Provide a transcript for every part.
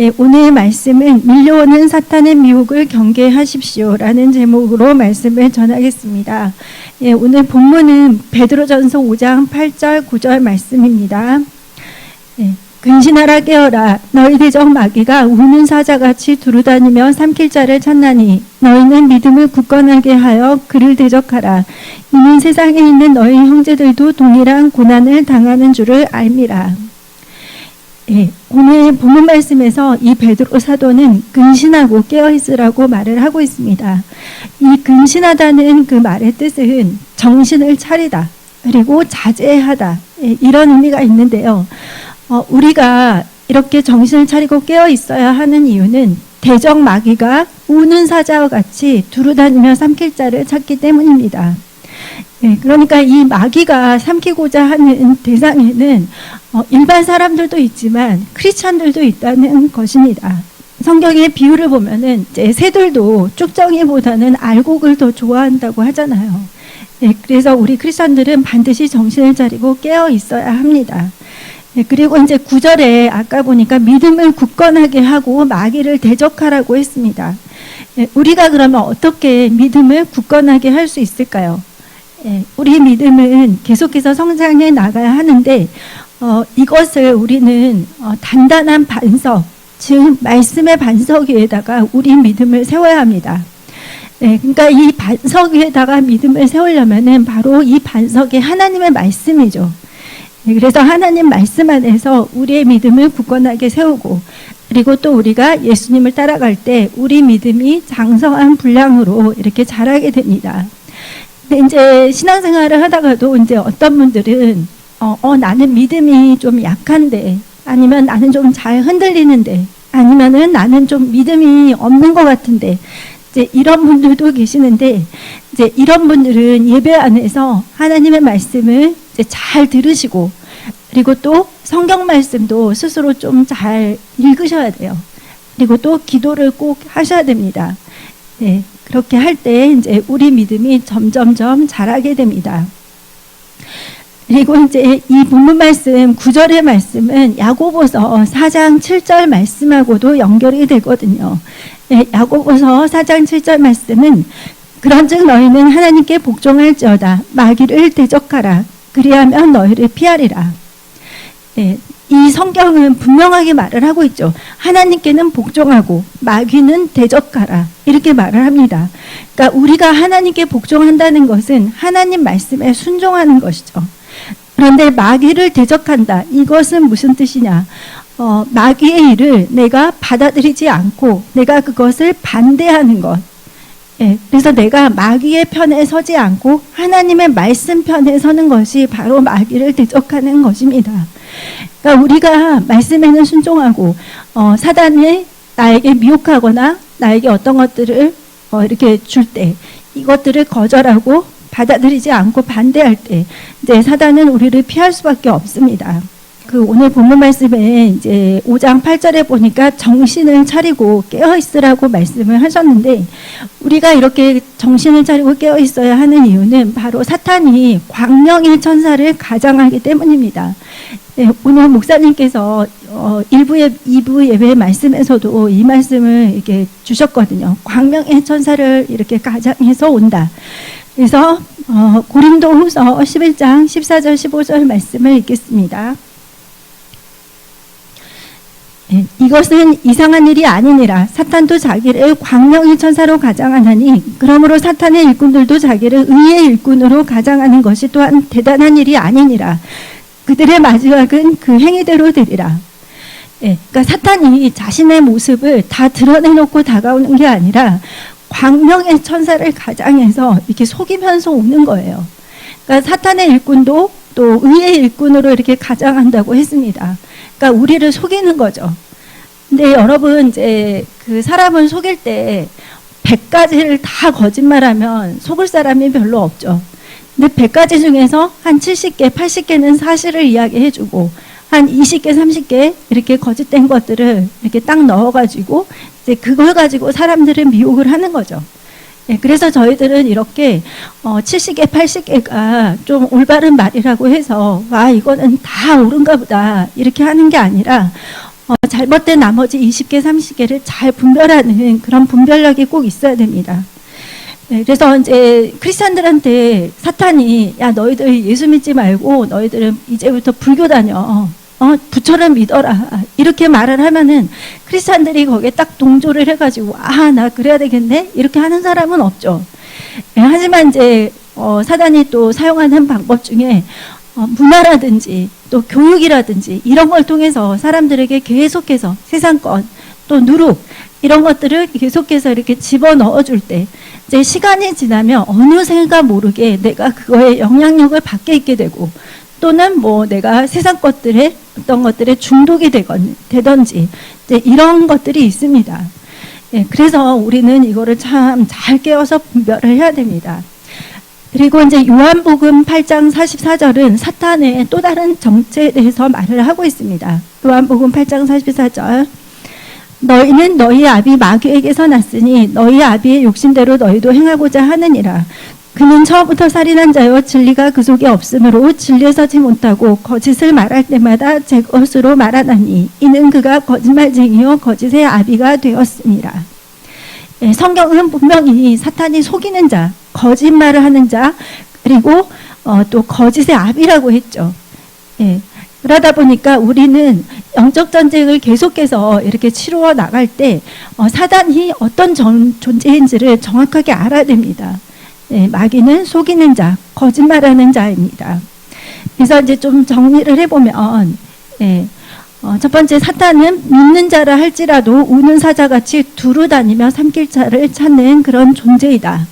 예, 오늘 말씀은 밀려오는 사탄의 미혹을 경계하십시오라는 제목으로 말씀을 전하겠습니다. 예, 오늘 본문은 베드로전서 5장 8절 9절 말씀입니다. 예, 근신하라 깨어라 너희 대적 마귀가 우는 사자같이 두루다니며 삼킬 자를 찾나니 너희는 믿음을 굳건하게 하여 그를 대적하라. 이는 세상에 있는 너희 형제들도 동일한 고난을 당하는 줄을 알미라. 예, 오늘 본문 말씀에서 이 베드로 사도는 근신하고 깨어있으라고 말을 하고 있습니다. 이 근신하다는 그 말의 뜻은 정신을 차리다, 그리고 자제하다, 예, 이런 의미가 있는데요. 우리가 이렇게 정신을 차리고 깨어있어야 하는 이유는 대적 마귀가 우는 사자와 같이 두루다니며 삼킬 자를 찾기 때문입니다. 네, 그러니까 이 마귀가 삼키고자 하는 대상에는 일반 사람들도 있지만 크리스찬들도 있다는 것입니다. 성경의 비유를 보면은 이제 새들도 쭉정이보다는 알곡을 더 좋아한다고 하잖아요. 네, 그래서 우리 크리스찬들은 반드시 정신을 차리고 깨어 있어야 합니다. 네, 그리고 이제 9절에 아까 보니까 믿음을 굳건하게 하고 마귀를 대적하라고 했습니다. 네, 우리가 그러면 어떻게 믿음을 굳건하게 할 수 있을까요? 예, 우리 믿음은 계속해서 성장해 나가야 하는데 이것을 우리는 단단한 반석, 즉 말씀의 반석 위에다가 우리 믿음을 세워야 합니다. 예, 그러니까 이 반석 위에다가 믿음을 세우려면은 바로 이 반석이 하나님의 말씀이죠. 예, 그래서 하나님 말씀 안에서 우리의 믿음을 굳건하게 세우고, 그리고 또 우리가 예수님을 따라갈 때 우리 믿음이 장성한 분량으로 이렇게 자라게 됩니다. 근데 이제 신앙생활을 하다가도 이제 어떤 분들은 나는 믿음이 좀 약한데, 아니면 나는 좀 잘 흔들리는데, 아니면은 나는 좀 믿음이 없는 것 같은데, 이제 이런 분들도 계시는데, 이제 이런 분들은 예배 안에서 하나님의 말씀을 이제 잘 들으시고, 그리고 또 성경 말씀도 스스로 좀 잘 읽으셔야 돼요. 그리고 또 기도를 꼭 하셔야 됩니다. 네, 그렇게 할 때 이제 우리 믿음이 점점점 자라게 됩니다. 그리고 이제 이 본문 말씀 9절의 말씀은 야고보서 4장 7절 말씀하고도 연결이 되거든요. 네, 야고보서 4장 7절 말씀은 그런즉 너희는 하나님께 복종할지어다 마귀를 대적하라 그리하면 너희를 피하리라. 네, 이 성경은 분명하게 말을 하고 있죠. 하나님께는 복종하고 마귀는 대적하라 이렇게 말을 합니다. 그러니까 우리가 하나님께 복종한다는 것은 하나님 말씀에 순종하는 것이죠. 그런데 마귀를 대적한다, 이것은 무슨 뜻이냐? 마귀의 일을 내가 받아들이지 않고 내가 그것을 반대하는 것. 예, 그래서 내가 마귀의 편에 서지 않고 하나님의 말씀 편에 서는 것이 바로 마귀를 대적하는 것입니다. 그러니까 우리가 말씀에는 순종하고 사단이 나에게 미혹하거나 나에게 어떤 것들을 이렇게 줄 때 이것들을 거절하고 받아들이지 않고 반대할 때 이제 사단은 우리를 피할 수밖에 없습니다. 그 오늘 본문 말씀에 이제 5장 8절에 보니까 정신을 차리고 깨어 있으라고 말씀을 하셨는데, 우리가 이렇게 정신을 차리고 깨어 있어야 하는 이유는 바로 사탄이 광명의 천사를 가장하기 때문입니다. 네, 오늘 목사님께서 2부 예배 말씀에서도 이 말씀을 이렇게 주셨거든요. 광명의 천사를 이렇게 가장해서 온다. 그래서 고린도후서 11장 14절 15절 말씀을 읽겠습니다. 예, 이것은 이상한 일이 아니니라. 사탄도 자기를 광명의 천사로 가장하나니 그러므로 사탄의 일꾼들도 자기를 의의 일꾼으로 가장하는 것이 또한 대단한 일이 아니니라. 그들의 마지막은 그 행위대로 되리라. 예, 그러니까 사탄이 자신의 모습을 다 드러내놓고 다가오는 게 아니라 광명의 천사를 가장해서 이렇게 속이면서 오는 거예요. 그러니까 사탄의 일꾼도 또 의의 일꾼으로 이렇게 가장한다고 했습니다. 그러니까 우리를 속이는 거죠. 근데 여러분, 이제 그 사람을 속일 때 100가지를 다 거짓말하면 속을 사람이 별로 없죠. 근데 100가지 중에서 한 70개, 80개는 사실을 이야기해주고 한 20개, 30개 이렇게 거짓된 것들을 이렇게 딱 넣어가지고 이제 그걸 가지고 사람들을 미혹을 하는 거죠. 예, 그래서 저희들은 이렇게 70개, 80개가 좀 올바른 말이라고 해서 와 이거는 다 옳은가 보다 이렇게 하는 게 아니라 잘못된 나머지 20개, 30개를 잘 분별하는 그런 분별력이 꼭 있어야 됩니다. 네, 그래서 이제 크리스찬들한테 사탄이 야 너희들 예수 믿지 말고 너희들은 이제부터 불교 다녀. 부처를 믿어라. 이렇게 말을 하면은 크리스찬들이 거기에 딱 동조를 해가지고 나 그래야 되겠네? 이렇게 하는 사람은 없죠. 네, 하지만 이제 사단이 또 사용하는 방법 중에 문화라든지 또 교육이라든지 이런 걸 통해서 사람들에게 계속해서 세상권 또 누룩 이런 것들을 계속해서 이렇게 집어넣어 줄 때 이제 시간이 지나면 어느새가 모르게 내가 그거에 영향력을 받게 있게 되고 또는 뭐 내가 세상 것들에 어떤 것들에 중독이 되던지 이제 이런 것들이 있습니다. 예, 그래서 우리는 이거를 참 잘 깨워서 분별을 해야 됩니다. 그리고 이제 요한복음 8장 44절은 사탄의 또 다른 정체에 대해서 말을 하고 있습니다. 요한복음 8장 44절 너희는 너희 아비 마귀에게서 났으니 너희 아비의 욕심대로 너희도 행하고자 하느니라. 그는 처음부터 살인한 자요 진리가 그 속에 없으므로 진리에 서지 못하고 거짓을 말할 때마다 제 것으로 말하나니 이는 그가 거짓말쟁이요 거짓의 아비가 되었습니다. 예, 성경은 분명히 사탄이 속이는 자, 거짓말을 하는 자, 그리고 또 거짓의 아비라고 했죠. 예, 그러다 보니까 우리는 영적 전쟁을 계속해서 이렇게 치루어 나갈 때 사단이 어떤 존재인지를 정확하게 알아야 됩니다. 예, 마귀는 속이는 자, 거짓말하는 자입니다. 그래서 이제 좀 정리를 해보면, 예, 첫 번째 사탄은 믿는 자라 할지라도 우는 사자같이 두루 다니며 삼킬 자를 찾는 그런 존재이다.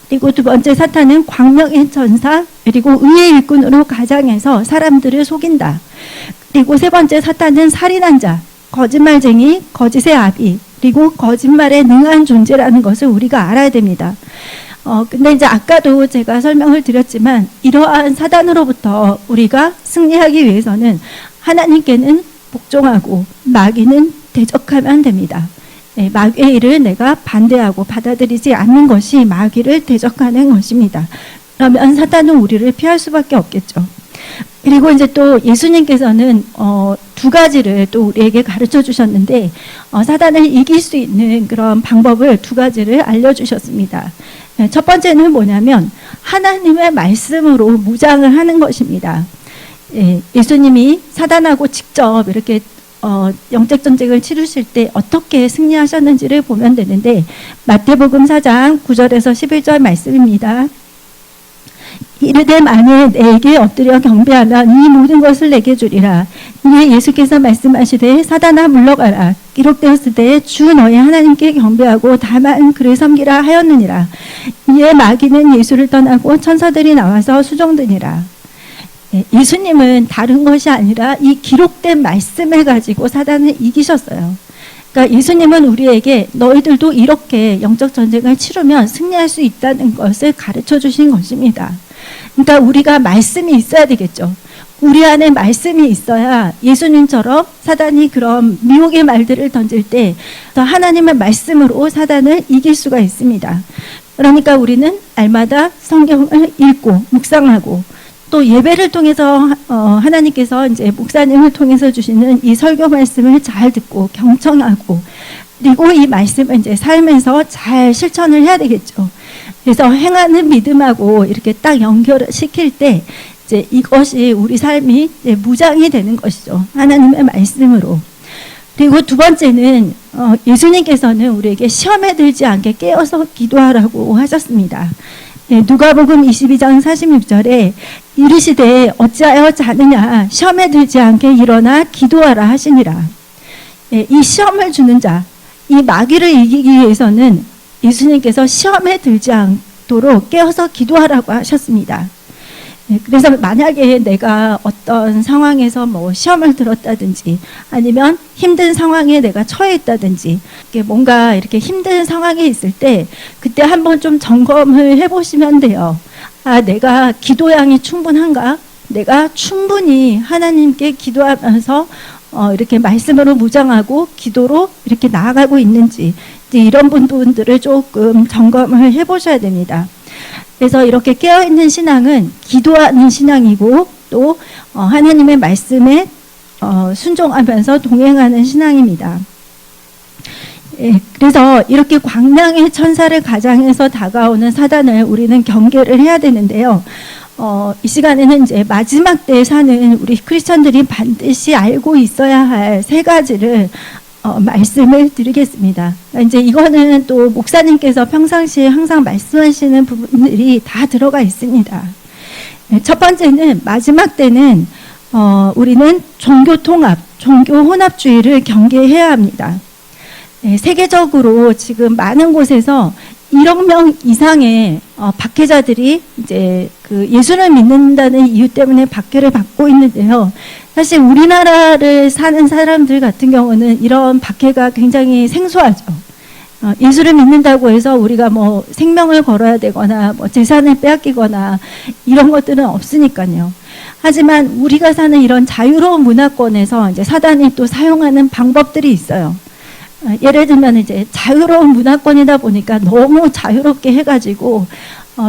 그리고 두 번째 사탄은 광명의 전사 그리고 의의 일꾼으로 가장해서 사람들을 속인다. 그리고 세 번째 사탄은 살인한 자, 거짓말쟁이, 거짓의 아비 그리고 거짓말에 능한 존재라는 것을 우리가 알아야 됩니다. 근데 이제 아까도 제가 설명을 드렸지만 이러한 사단으로부터 우리가 승리하기 위해서는 하나님께는 복종하고 마귀는 대적하면 됩니다. 네, 마귀의 일을 내가 반대하고 받아들이지 않는 것이 마귀를 대적하는 것입니다. 그러면 사단은 우리를 피할 수밖에 없겠죠. 그리고 이제 또 예수님께서는 두 가지를 또 우리에게 가르쳐 주셨는데 사단을 이길 수 있는 그런 방법을 두 가지를 알려주셨습니다. 네, 첫 번째는 뭐냐면 하나님의 말씀으로 무장을 하는 것입니다. 예, 예수님이 사단하고 직접 이렇게 영적 전쟁을 치르실 때 어떻게 승리하셨는지를 보면 되는데 마태복음 4장 9절에서 11절 말씀입니다. 이르되 만일 내게 엎드려 경배하면 이 모든 것을 내게 주리라. 이에 예수께서 말씀하시되 사단아 물러가라. 기록되었으되 주 너희 하나님께 경배하고 다만 그를 섬기라 하였느니라. 이에 마귀는 예수를 떠나고 천사들이 나와서 수종드니라. 예수님은 다른 것이 아니라 이 기록된 말씀을 가지고 사단을 이기셨어요. 그러니까 예수님은 우리에게 너희들도 이렇게 영적 전쟁을 치르면 승리할 수 있다는 것을 가르쳐 주신 것입니다. 그러니까 우리가 말씀이 있어야 되겠죠. 우리 안에 말씀이 있어야 예수님처럼 사단이 그런 미혹의 말들을 던질 때 하나님의 말씀으로 사단을 이길 수가 있습니다. 그러니까 우리는 날마다 성경을 읽고 묵상하고 또 예배를 통해서 하나님께서 이제 목사님을 통해서 주시는 이 설교 말씀을 잘 듣고 경청하고 그리고 이 말씀을 이제 삶에서 잘 실천을 해야 되겠죠. 그래서 행하는 믿음하고 이렇게 딱 연결을 시킬 때 이제 이것이 우리 삶이 이제 무장이 되는 것이죠. 하나님의 말씀으로. 그리고 두 번째는 예수님께서는 우리에게 시험에 들지 않게 깨어서 기도하라고 하셨습니다. 네, 누가복음 22장 46절에 이르시되 어찌하여 자느냐 시험에 들지 않게 일어나 기도하라 하시니라. 네, 이 시험을 주는 자, 이 마귀를 이기기 위해서는 예수님께서 시험에 들지 않도록 깨어서 기도하라고 하셨습니다. 네, 그래서 만약에 내가 어떤 상황에서 뭐 시험을 들었다든지 아니면 힘든 상황에 내가 처해 있다든지 뭔가 이렇게 힘든 상황에 있을 때 그때 한번 좀 점검을 해보시면 돼요. 아, 내가 기도량이 충분한가? 내가 충분히 하나님께 기도하면서 이렇게 말씀으로 무장하고 기도로 이렇게 나아가고 있는지 이런 부분들을 조금 점검을 해보셔야 됩니다. 그래서 이렇게 깨어있는 신앙은 기도하는 신앙이고 또 하나님의 말씀에 순종하면서 동행하는 신앙입니다. 예, 그래서 이렇게 광명의 천사를 가장해서 다가오는 사단을 우리는 경계를 해야 되는데요. 이 시간에는 이제 마지막 때에 사는 우리 크리스천들이 반드시 알고 있어야 할 세 가지를 말씀을 드리겠습니다. 이제 이거는 또 목사님께서 평상시에 항상 말씀하시는 부분들이 다 들어가 있습니다. 첫 번째는 마지막 때는 우리는 종교 통합, 종교 혼합주의를 경계해야 합니다. 세계적으로 지금 많은 곳에서 1억 명 이상의 박해자들이 이제 그 예수를 믿는다는 이유 때문에 박해를 받고 있는데요. 사실 우리나라를 사는 사람들 같은 경우는 이런 박해가 굉장히 생소하죠. 예수를 믿는다고 해서 우리가 뭐 생명을 걸어야 되거나 뭐 재산을 빼앗기거나 이런 것들은 없으니까요. 하지만 우리가 사는 이런 자유로운 문화권에서 이제 사단이 또 사용하는 방법들이 있어요. 예를 들면 이제 자유로운 문화권이다 보니까 너무 자유롭게 해가지고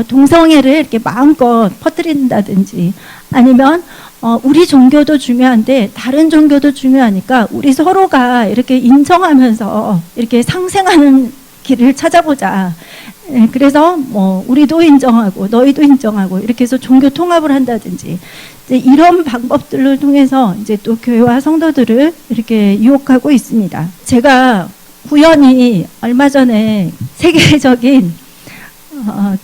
동성애를 이렇게 마음껏 퍼뜨린다든지 아니면 우리 종교도 중요한데 다른 종교도 중요하니까 우리 서로가 이렇게 인정하면서 이렇게 상생하는 길을 찾아보자. 그래서 뭐 우리도 인정하고 너희도 인정하고 이렇게 해서 종교 통합을 한다든지 이제 이런 방법들을 통해서 이제 또 교회와 성도들을 이렇게 유혹하고 있습니다. 제가 우연히 얼마 전에 세계적인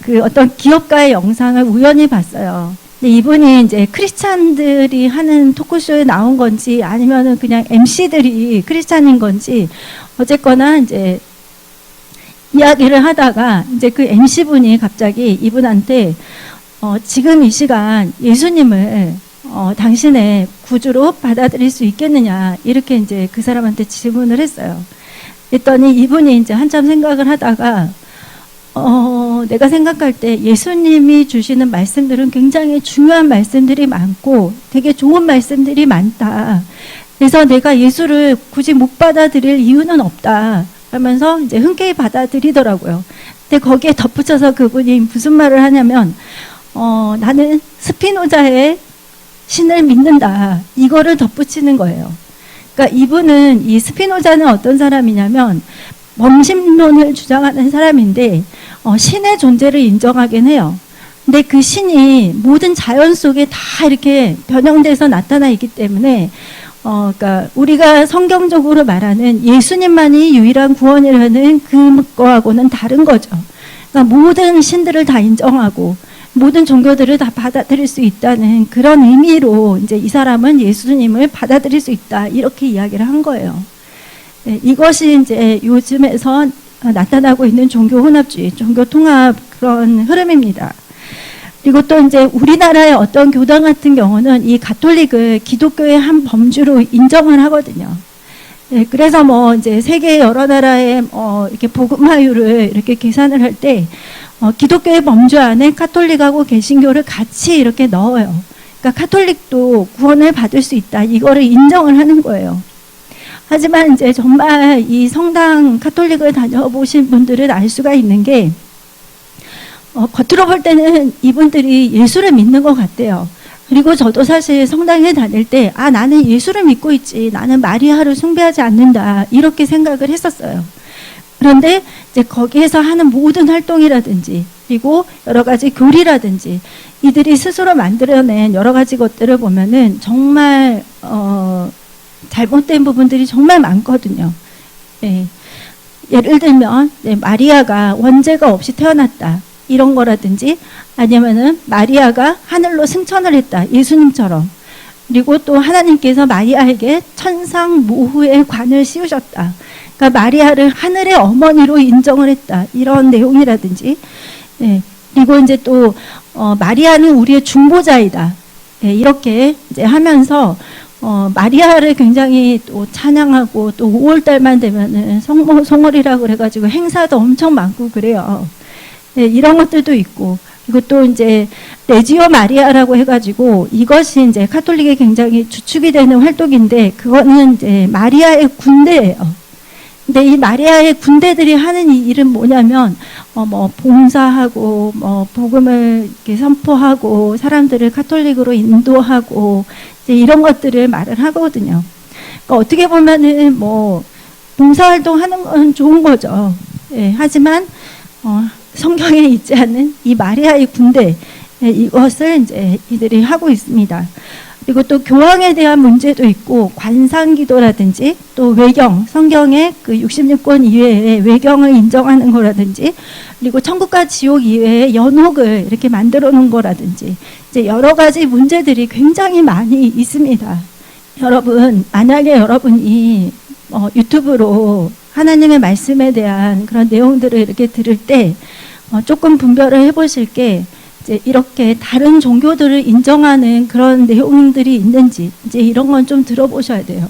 그 어떤 기업가의 영상을 우연히 봤어요. 근데 이분이 이제 크리스찬들이 하는 토크쇼에 나온 건지 아니면은 그냥 MC들이 크리스찬인 건지 어쨌거나 이제 이야기를 하다가 이제 그 MC분이 갑자기 이분한테 지금 이 시간 예수님을 당신의 구주로 받아들일 수 있겠느냐 이렇게 이제 그 사람한테 질문을 했어요. 그랬더니 이분이 이제 한참 생각을 하다가 내가 생각할 때 예수님이 주시는 말씀들은 굉장히 중요한 말씀들이 많고 되게 좋은 말씀들이 많다. 그래서 내가 예수를 굳이 못 받아들일 이유는 없다. 하면서 이제 흔쾌히 받아들이더라고요. 근데 거기에 덧붙여서 그분이 무슨 말을 하냐면 나는 스피노자의 신을 믿는다. 이거를 덧붙이는 거예요. 그러니까 이분은 이 스피노자는 어떤 사람이냐면 범신론을 주장하는 사람인데 신의 존재를 인정하긴 해요. 근데 그 신이 모든 자연 속에 다 이렇게 변형돼서 나타나 있기 때문에 그러니까 우리가 성경적으로 말하는 예수님만이 유일한 구원이라는 그거하고는 다른 거죠. 그러니까 모든 신들을 다 인정하고 모든 종교들을 다 받아들일 수 있다는 그런 의미로 이제 이 사람은 예수님을 받아들일 수 있다 이렇게 이야기를 한 거예요. 네, 이것이 이제 요즘에서 나타나고 있는 종교 혼합주의, 종교 통합 그런 흐름입니다. 그리고 또 이제 우리나라의 어떤 교단 같은 경우는 이 가톨릭을 기독교의 한 범주로 인정을 하거든요. 네, 그래서 뭐 이제 세계 여러 나라의 이렇게 복음화율을 이렇게 계산을 할 때 기독교의 범주 안에 가톨릭하고 개신교를 같이 이렇게 넣어요. 그러니까 가톨릭도 구원을 받을 수 있다. 이거를 인정을 하는 거예요. 하지만 이제 정말 이 성당 가톨릭을 다녀보신 분들은 알 수가 있는 게 겉으로 볼 때는 이분들이 예수를 믿는 것 같아요. 그리고 저도 사실 성당에 다닐 때 나는 예수를 믿고 있지 나는 마리아를 숭배하지 않는다 이렇게 생각을 했었어요. 그런데 이제 거기에서 하는 모든 활동이라든지 그리고 여러 가지 교리라든지 이들이 스스로 만들어낸 여러 가지 것들을 보면은 정말 잘못된 부분들이 정말 많거든요. 네. 예를 들면 마리아가 원죄가 없이 태어났다 이런 거라든지 아니면은 마리아가 하늘로 승천을 했다 예수님처럼 그리고 또 하나님께서 마리아에게 천상 모후의 관을 씌우셨다. 그러니까 마리아를 하늘의 어머니로 인정을 했다 이런 내용이라든지 네. 그리고 이제 또 마리아는 우리의 중보자이다 네. 이렇게 이제 하면서 마리아를 굉장히 또 찬양하고 또 5월달만 되면은 성월이라고 그래가지고 행사도 엄청 많고 그래요. 네, 이런 것들도 있고 그리고 또 이제 레지오 마리아라고 해가지고 이것이 이제 카톨릭에 굉장히 주축이 되는 활동인데 그거는 이제 마리아의 군대예요. 근데 이 마리아의 군대들이 하는 이 일은 뭐냐면, 봉사하고, 복음을 이렇게 선포하고, 사람들을 카톨릭으로 인도하고, 이제 이런 것들을 말을 하거든요. 그러니까 어떻게 보면은 봉사활동 하는 건 좋은 거죠. 예, 하지만, 성경에 있지 않은 이 마리아의 군대, 이것을 이제 이들이 하고 있습니다. 그리고 또 교황에 대한 문제도 있고, 관상기도라든지 또 외경, 성경의 그 66권 이외에 외경을 인정하는 거라든지, 그리고 천국과 지옥 이외에 연옥을 이렇게 만들어 놓은 거라든지, 이제 여러 가지 문제들이 굉장히 많이 있습니다. 여러분, 만약에 여러분이 유튜브로 하나님의 말씀에 대한 그런 내용들을 이렇게 들을 때 조금 분별을 해보실 게, 이제 이렇게 다른 종교들을 인정하는 그런 내용들이 있는지, 이제 이런 건 좀 들어보셔야 돼요.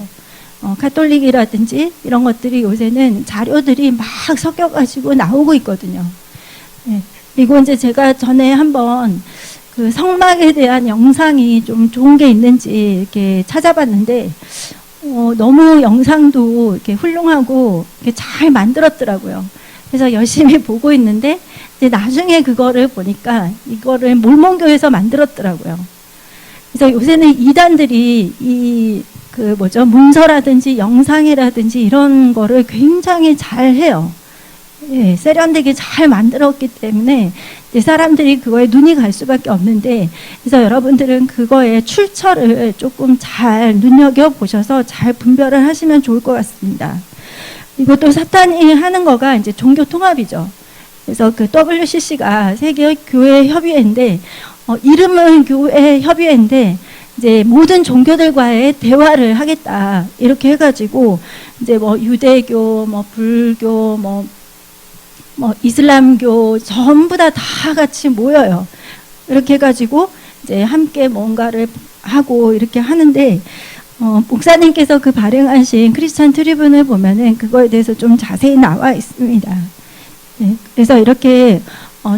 카톨릭이라든지 이런 것들이 요새는 자료들이 막 섞여가지고 나오고 있거든요. 네. 그리고 이제 제가 전에 한번 그 성막에 대한 영상이 좀 좋은 게 있는지 이렇게 찾아봤는데, 너무 영상도 이렇게 훌륭하고 이렇게 잘 만들었더라고요. 그래서 열심히 보고 있는데, 이제 나중에 그거를 보니까 이거를 몰몬교에서 만들었더라고요. 그래서 요새는 이단들이 문서라든지 영상이라든지 이런 거를 굉장히 잘 해요. 예, 세련되게 잘 만들었기 때문에 사람들이 그거에 눈이 갈 수밖에 없는데, 그래서 여러분들은 그거의 출처를 조금 잘 눈여겨보셔서 잘 분별을 하시면 좋을 것 같습니다. 그리고 또 사탄이 하는 거가 이제 종교 통합이죠. 그래서 그 WCC가 세계 교회 협의회인데, 이름은 교회 협의회인데, 이제 모든 종교들과의 대화를 하겠다. 이렇게 해가지고, 이제 유대교, 불교, 이슬람교 전부 다 같이 모여요. 이렇게 해가지고, 이제 함께 뭔가를 하고 이렇게 하는데, 목사님께서 그 발행하신 크리스천 트리뷴을 보면은 그거에 대해서 좀 자세히 나와 있습니다. 네, 그래서 이렇게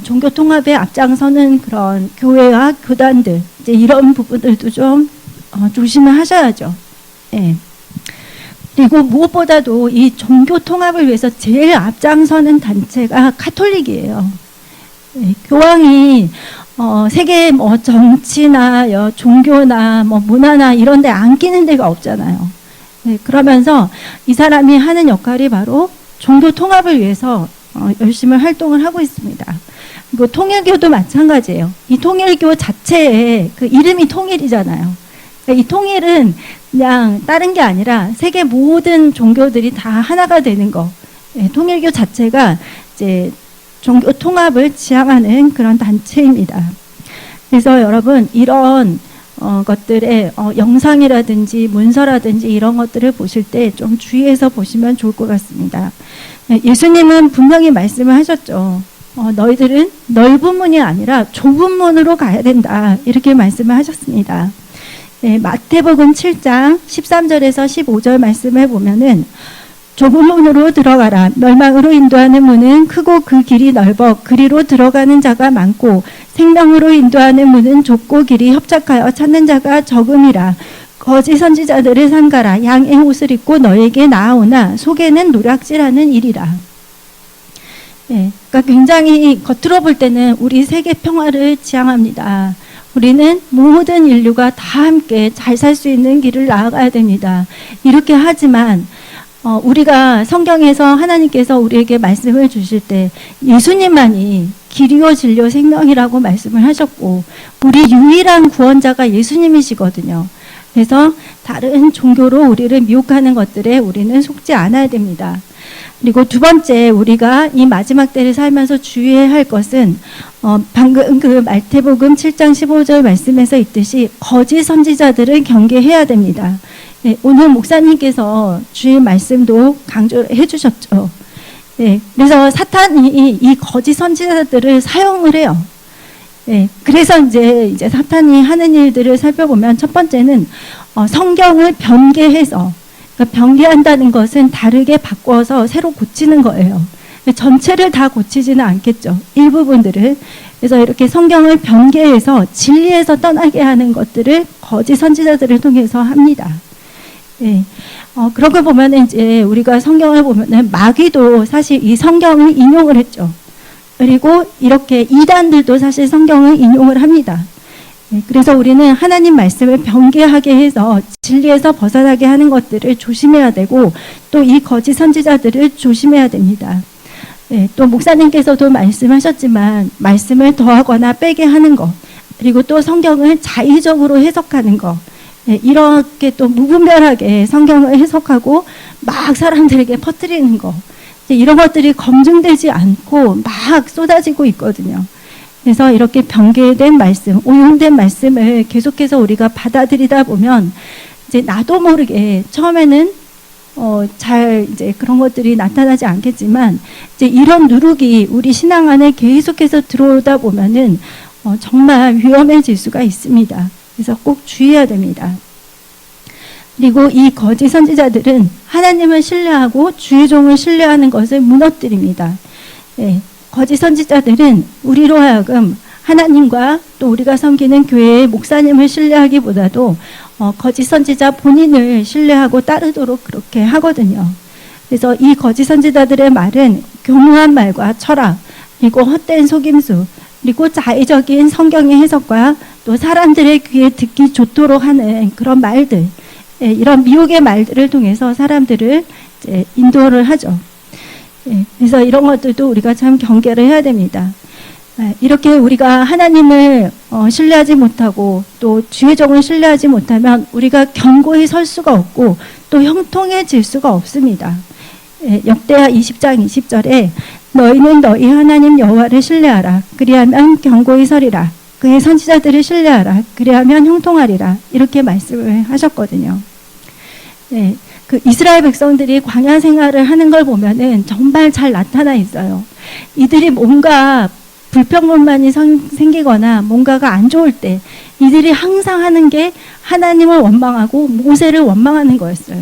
종교 통합에 앞장서는 그런 교회와 교단들, 이제 이런 부분들도 좀 조심을 하셔야죠. 네. 그리고 무엇보다도 이 종교 통합을 위해서 제일 앞장서는 단체가 카톨릭이에요. 네, 교황이 세계 정치나 종교나 문화나 이런 데 안 끼는 데가 없잖아요. 네, 그러면서 이 사람이 하는 역할이 바로 종교 통합을 위해서 열심히 활동을 하고 있습니다. 그리고 통일교도 마찬가지예요. 이 통일교 자체에 그 이름이 통일이잖아요. 그러니까 이 통일은 그냥 다른 게 아니라 세계 모든 종교들이 다 하나가 되는 거. 네, 통일교 자체가 이제 종교 통합을 지향하는 그런 단체입니다. 그래서 여러분, 이런 것들의 영상이라든지 문서라든지 이런 것들을 보실 때 좀 주의해서 보시면 좋을 것 같습니다. 예수님은 분명히 말씀을 하셨죠. 너희들은 넓은 문이 아니라 좁은 문으로 가야 된다. 이렇게 말씀을 하셨습니다. 네, 마태복음 7장 13절에서 15절 말씀을 보면은, 좁은 문으로 들어가라. 멸망으로 인도하는 문은 크고 그 길이 넓어 그리로 들어가는 자가 많고, 생명으로 인도하는 문은 좁고 길이 협착하여 찾는 자가 적음이라. 거짓 선지자들을 삼가라. 양의 옷을 입고 너에게 나아오나 속에는 노략질하는 일이라. 네, 그러니까 굉장히 겉으로 볼 때는 우리 세계 평화를 지향합니다. 우리는 모든 인류가 다 함께 잘 살 수 있는 길을 나아가야 됩니다. 이렇게 하지만 우리가 성경에서 하나님께서 우리에게 말씀을 주실 때 예수님만이 길이요 진리요 생명이라고 말씀을 하셨고, 우리 유일한 구원자가 예수님이시거든요. 그래서 다른 종교로 우리를 미혹하는 것들에 우리는 속지 않아야 됩니다. 그리고 두 번째, 우리가 이 마지막 때를 살면서 주의해야 할 것은 방금 그 마태복음 7장 15절 말씀에서 있듯이 거짓 선지자들을 경계해야 됩니다. 네, 오늘 목사님께서 주일 말씀도 강조해 주셨죠. 네, 그래서 사탄이 이 거짓 선지자들을 사용을 해요. 네, 그래서 이제 사탄이 하는 일들을 살펴보면, 첫 번째는 성경을 변개해서, 그러니까 변개한다는 것은 다르게 바꿔서 새로 고치는 거예요. 전체를 다 고치지는 않겠죠. 일부분들을. 그래서 이렇게 성경을 변개해서 진리에서 떠나게 하는 것들을 거짓 선지자들을 통해서 합니다. 예. 그런 걸 보면은 이제 우리가 성경을 보면은 마귀도 사실 이 성경을 인용을 했죠. 그리고 이렇게 이단들도 사실 성경을 인용을 합니다. 예. 그래서 우리는 하나님 말씀을 변개하게 해서 진리에서 벗어나게 하는 것들을 조심해야 되고 또 이 거짓 선지자들을 조심해야 됩니다. 예. 또 목사님께서도 말씀하셨지만 말씀을 더하거나 빼게 하는 것, 그리고 또 성경을 자의적으로 해석하는 것, 예, 이렇게 또 무분별하게 성경을 해석하고 막 사람들에게 퍼뜨리는 거, 이런 것들이 검증되지 않고 막 쏟아지고 있거든요. 그래서 이렇게 변개된 말씀, 오용된 말씀을 계속해서 우리가 받아들이다 보면 이제 나도 모르게 처음에는 잘 이제 그런 것들이 나타나지 않겠지만 이제 이런 누룩이 우리 신앙 안에 계속해서 들어오다 보면은 정말 위험해질 수가 있습니다. 그래서 꼭 주의해야 됩니다. 그리고 이 거짓 선지자들은 하나님을 신뢰하고 주의 종을 신뢰하는 것을 무너뜨립니다. 네, 거짓 선지자들은 우리로 하여금 하나님과 또 우리가 섬기는 교회의 목사님을 신뢰하기보다도 거짓 선지자 본인을 신뢰하고 따르도록 그렇게 하거든요. 그래서 이 거짓 선지자들의 말은 교묘한 말과 철학, 그리고 헛된 속임수, 그리고 자의적인 성경의 해석과 또 사람들의 귀에 듣기 좋도록 하는 그런 말들, 이런 미혹의 말들을 통해서 사람들을 이제 인도를 하죠. 그래서 이런 것들도 우리가 참 경계를 해야 됩니다. 이렇게 우리가 하나님을 신뢰하지 못하고 또 주의 종을 신뢰하지 못하면 우리가 견고히 설 수가 없고 또 형통해질 수가 없습니다. 역대하 20장 20절에 너희는 너희 하나님 여호와를 신뢰하라. 그리하면 견고히 서리라. 그의 선지자들을 신뢰하라. 그리하면 형통하리라. 이렇게 말씀을 하셨거든요. 네, 그 이스라엘 백성들이 광야 생활을 하는 걸 보면은 정말 잘 나타나 있어요. 이들이 뭔가 불평불만이 생기거나 뭔가가 안 좋을 때 이들이 항상 하는 게 하나님을 원망하고 모세를 원망하는 거였어요.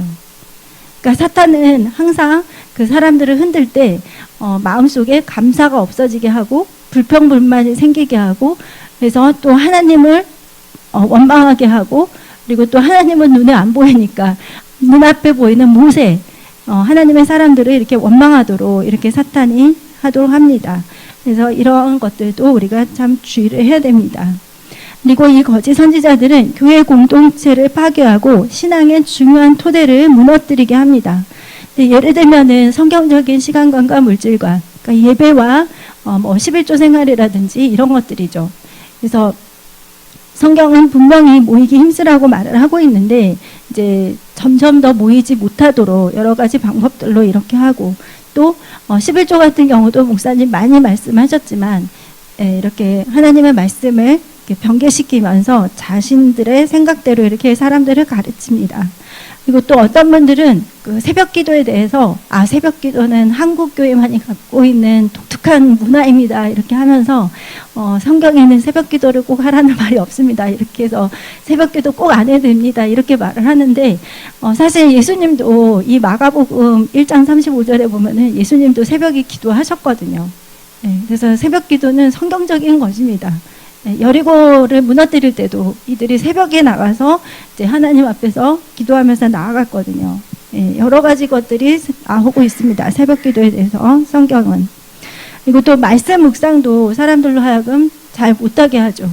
그러니까 사탄은 항상 그 사람들을 흔들 때 마음속에 감사가 없어지게 하고 불평불만이 생기게 하고 그래서 또 하나님을 원망하게 하고 그리고 또 하나님은 눈에 안 보이니까 눈앞에 보이는 모세, 하나님의 사람들을 이렇게 원망하도록 이렇게 사탄이 하도록 합니다. 그래서 이런 것들도 우리가 참 주의를 해야 됩니다. 그리고 이 거짓 선지자들은 교회 공동체를 파괴하고 신앙의 중요한 토대를 무너뜨리게 합니다. 예를 들면은 성경적인 시간관과 물질관, 그러니까 예배와 11조 생활이라든지 이런 것들이죠. 그래서 성경은 분명히 모이기 힘쓰라고 말을 하고 있는데 이제 점점 더 모이지 못하도록 여러 가지 방법들로 이렇게 하고 또 11조 같은 경우도 목사님 많이 말씀하셨지만 이렇게 하나님의 말씀을 이렇게 변개시키면서 자신들의 생각대로 이렇게 사람들을 가르칩니다. 그리고 또 어떤 분들은 그 새벽 기도에 대해서 새벽 기도는 한국 교회만이 갖고 있는 독특한 문화입니다. 이렇게 하면서 성경에는 새벽 기도를 꼭 하라는 말이 없습니다. 이렇게 해서 새벽 기도 꼭 안 해도 됩니다. 이렇게 말을 하는데 사실 예수님도 이 마가복음 1장 35절에 보면은 예수님도 새벽에 기도하셨거든요. 그래서 새벽 기도는 성경적인 것입니다. 여리고를 무너뜨릴 때도 이들이 새벽에 나가서 이제 하나님 앞에서 기도하면서 나아갔거든요. 여러 가지 것들이 나오고 있습니다. 새벽 기도에 대해서 성경은. 그리고 또 말씀 묵상도 사람들로 하여금 잘 못하게 하죠.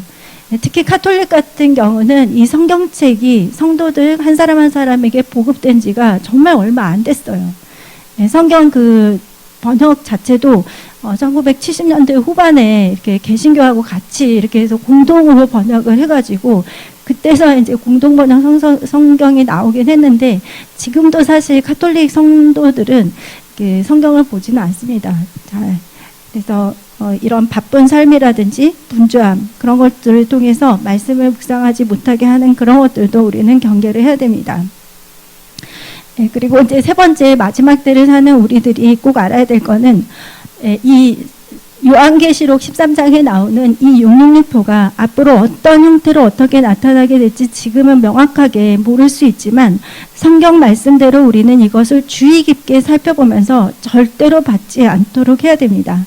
특히 카톨릭 같은 경우는 이 성경책이 성도들 한 사람 한 사람에게 보급된 지가 정말 얼마 안 됐어요. 성경 그 번역 자체도 1970년대 후반에 이렇게 개신교하고 같이 이렇게 해서 공동으로 번역을 해가지고 그때서 이제 공동 번역 성경이 나오긴 했는데 지금도 사실 카톨릭 성도들은 이렇게 성경을 보지는 않습니다. 잘. 그래서 이런 바쁜 삶이라든지 분주함 그런 것들을 통해서 말씀을 묵상하지 못하게 하는 그런 것들도 우리는 경계를 해야 됩니다. 그리고 이제 세 번째 마지막 때를 사는 우리들이 꼭 알아야 될 거는 이 요한계시록 13장에 나오는 이 666표가 앞으로 어떤 형태로 어떻게 나타나게 될지 지금은 명확하게 모를 수 있지만 성경 말씀대로 우리는 이것을 주의 깊게 살펴보면서 절대로 받지 않도록 해야 됩니다.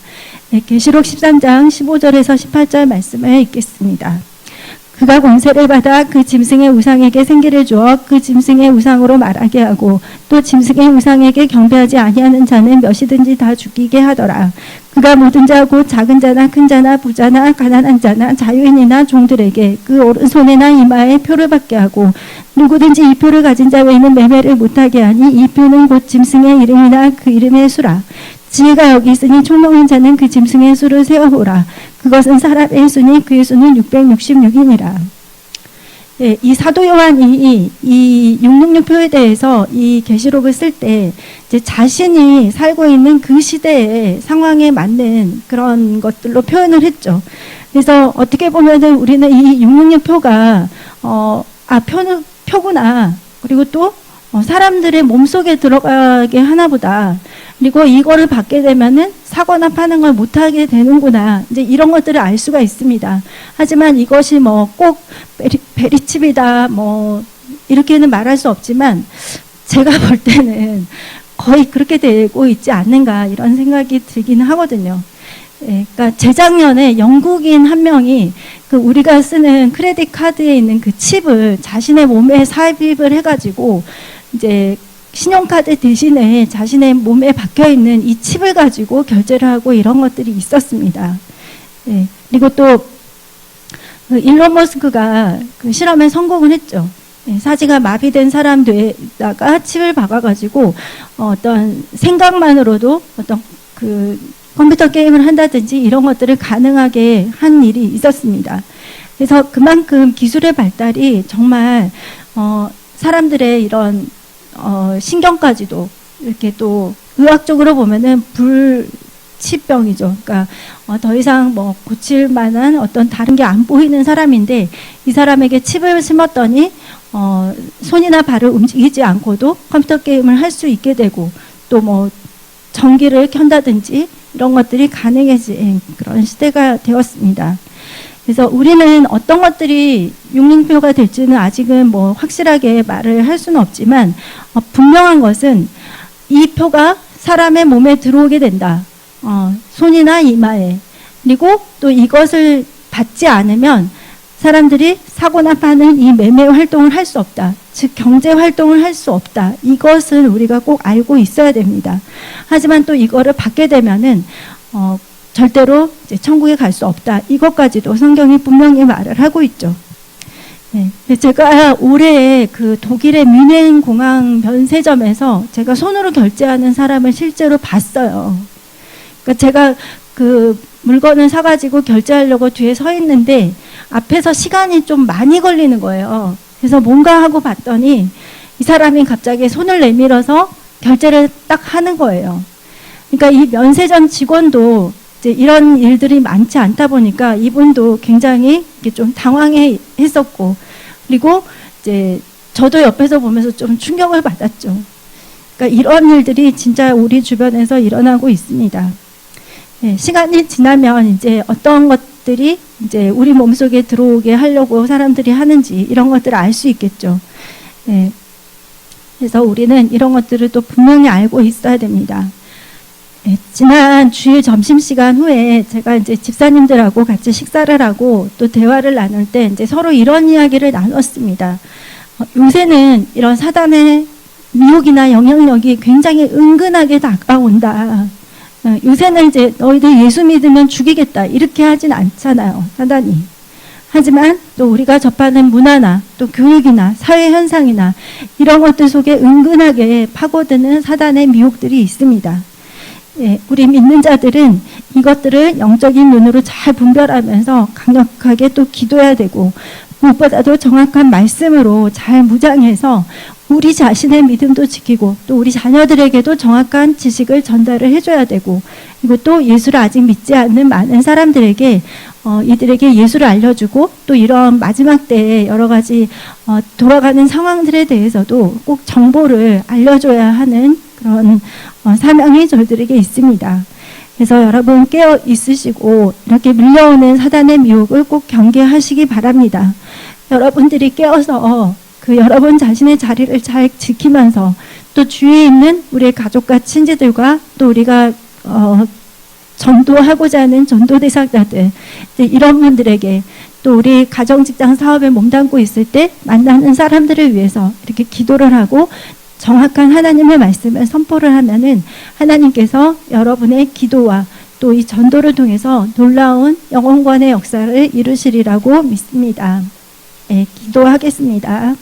계시록 13장 15절에서 18절 말씀을 읽겠습니다. 그가 권세를 받아 그 짐승의 우상에게 생기를 주어 그 짐승의 우상으로 말하게 하고 또 짐승의 우상에게 경배하지 아니하는 자는 몇이든지 다 죽이게 하더라. 그가 모든 자 곧 작은 자나 큰 자나 부자나 가난한 자나 자유인이나 종들에게 그 오른손에나 이마에 표를 받게 하고 누구든지 이 표를 가진 자 외에는 매매를 못하게 하니 이 표는 곧 짐승의 이름이나 그 이름의 수라. 지혜가 여기 있으니 총명한 자는 그 짐승의 수를 세어보라. 그것은 사람의 수니 그의 수는 666이니라. 예, 이 사도 요한이 이 666표에 대해서 이 계시록을 쓸 때 이제 자신이 살고 있는 그 시대의 상황에 맞는 그런 것들로 표현을 했죠. 그래서 어떻게 보면은 우리는 이 666표가 표구나. 그리고 또 사람들의 몸속에 들어가게 하나보다. 그리고 이거를 받게 되면은 사거나 파는 걸 못하게 되는구나. 이제 이런 것들을 알 수가 있습니다. 하지만 이것이 뭐 꼭 베리칩이다, 뭐, 이렇게는 말할 수 없지만, 제가 볼 때는 거의 그렇게 되고 있지 않는가, 이런 생각이 들기는 하거든요. 예, 그러니까 재작년에 영국인 한 명이 그 우리가 쓰는 크레딧 카드에 있는 그 칩을 자신의 몸에 삽입을 해가지고, 이제 신용카드 대신에 자신의 몸에 박혀 있는 이 칩을 가지고 결제를 하고 이런 것들이 있었습니다. 예, 그리고 또 그 일론 머스크가 그 실험에 성공을 했죠. 예, 사지가 마비된 사람 뇌에다가 칩을 박아가지고 어떤 생각만으로도 어떤 그 컴퓨터 게임을 한다든지 이런 것들을 가능하게 한 일이 있었습니다. 그래서 그만큼 기술의 발달이 정말 사람들의 이런 신경까지도 이렇게 또 의학적으로 보면은 불치병이죠. 그러니까 더 이상 뭐 고칠 만한 어떤 다른 게 안 보이는 사람인데 이 사람에게 칩을 심었더니 손이나 발을 움직이지 않고도 컴퓨터 게임을 할 수 있게 되고 또 뭐 전기를 켠다든지 이런 것들이 가능해진 그런 시대가 되었습니다. 그래서 우리는 어떤 것들이 666표가 될지는 아직은 뭐 확실하게 말을 할 수는 없지만 분명한 것은 이 표가 사람의 몸에 들어오게 된다. 손이나 이마에. 그리고 또 이것을 받지 않으면 사람들이 사고나 파는 이 매매 활동을 할 수 없다. 즉 경제 활동을 할 수 없다. 이것을 우리가 꼭 알고 있어야 됩니다. 하지만 또 이거를 받게 되면은 절대로 이제 천국에 갈 수 없다. 이것까지도 성경이 분명히 말을 하고 있죠. 네. 제가 올해 그 독일의 뮌헨 공항 면세점에서 제가 손으로 결제하는 사람을 실제로 봤어요. 그러니까 제가 그 물건을 사가지고 결제하려고 뒤에 서 있는데 앞에서 시간이 좀 많이 걸리는 거예요. 그래서 뭔가 하고 봤더니 이 사람이 갑자기 손을 내밀어서 결제를 딱 하는 거예요. 그러니까 이 면세점 직원도 이제 이런 일들이 많지 않다 보니까 이분도 굉장히 좀 당황해 했었고, 그리고 이제 저도 옆에서 보면서 좀 충격을 받았죠. 그러니까 이런 일들이 진짜 우리 주변에서 일어나고 있습니다. 네, 시간이 지나면 이제 어떤 것들이 이제 우리 몸속에 들어오게 하려고 사람들이 하는지 이런 것들을 알 수 있겠죠. 네. 그래서 우리는 이런 것들을 또 분명히 알고 있어야 됩니다. 네, 지난 주일 점심시간 후에 제가 이제 집사님들하고 같이 식사를 하고 또 대화를 나눌 때 이제 서로 이런 이야기를 나눴습니다. 요새는 이런 사단의 미혹이나 영향력이 굉장히 은근하게 다가온다. 요새는 이제 너희들 예수 믿으면 죽이겠다 이렇게 하진 않잖아요, 사단이. 하지만 또 우리가 접하는 문화나 또 교육이나 사회 현상이나 이런 것들 속에 은근하게 파고드는 사단의 미혹들이 있습니다. 예, 우리 믿는 자들은 이것들을 영적인 눈으로 잘 분별하면서 강력하게 또 기도해야 되고, 무엇보다도 정확한 말씀으로 잘 무장해서 우리 자신의 믿음도 지키고 또 우리 자녀들에게도 정확한 지식을 전달을 해줘야 되고, 그리고 또 예수를 아직 믿지 않는 많은 사람들에게 이들에게 예수를 알려주고 또 이런 마지막 때에 여러 가지 돌아가는 상황들에 대해서도 꼭 정보를 알려줘야 하는 그런 사명이 저희들에게 있습니다. 그래서 여러분 깨어 있으시고 이렇게 밀려오는 사단의 미혹을 꼭 경계하시기 바랍니다. 여러분들이 깨어서 그 여러분 자신의 자리를 잘 지키면서 또 주위에 있는 우리의 가족과 친지들과 또 우리가 전도하고자 하는 전도 대상자들 이런 분들에게 또 우리 가정 직장 사업에 몸담고 있을 때 만나는 사람들을 위해서 이렇게 기도를 하고 정확한 하나님의 말씀을 선포를 하면은 하나님께서 여러분의 기도와 또 이 전도를 통해서 놀라운 영원권의 역사를 이루시리라고 믿습니다. 네, 기도하겠습니다.